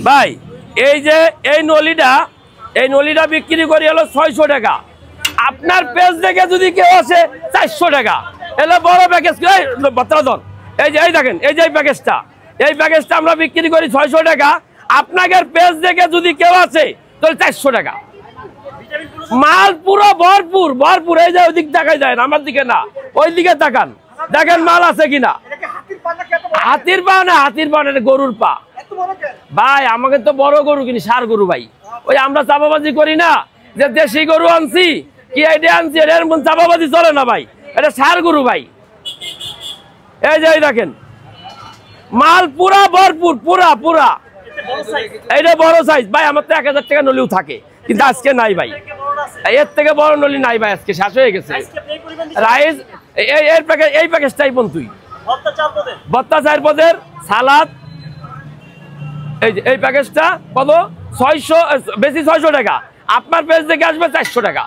ভাই এই নলিটা বিক্রি করি হলো 600 টাকা। আপনার পেজ দেখে যদি কেউ আসে 400 টাকা। এলো বড় প্যাকেজ। এই দেখেন এই প্যাকেজটা আমরা বিক্রি করি 600 টাকা। আপনাদের পেজ দেখে যদি কেউ আসে তাহলে 400 টাকা। মাল পুরো ভরপুর। এই যে ওইদিক তাকাই যায় না, আমার দিকে না, ওই দিকে তাকান, দেখেন মাল আছে কিনা। হাতির পা না, গরুর পা ভাই। আমাকে তো বড় গরু কিনি, ষাঁড় গরু ভাই। ওই আমরা চাপাবাজি করি না যে দেশি গরু আনছি কি আইডিয়া আনছি, এর চাপাবাজি চলে না ভাই। এটা ষাঁড় গরু ভাই। এই যে দেখেন মাল পুরা ভরপুর, পুরা। এইটা বড় সাইজ ভাই। আমার তো 1000 টাকা নলিও থাকে, কিন্তু আজকে নাই ভাই। এর থেকে বড় নলি নাই ভাই, আজকে শেষ হয়ে গেছে। রাইস এই প্যাকেজটাই বোন তুই ভর্তা 4 পদের সালাদ। এই প্যাকেজটা কত? 600, বেশি 600 টাকা। আপনার পেজ থেকে আসবে 400 টাকা।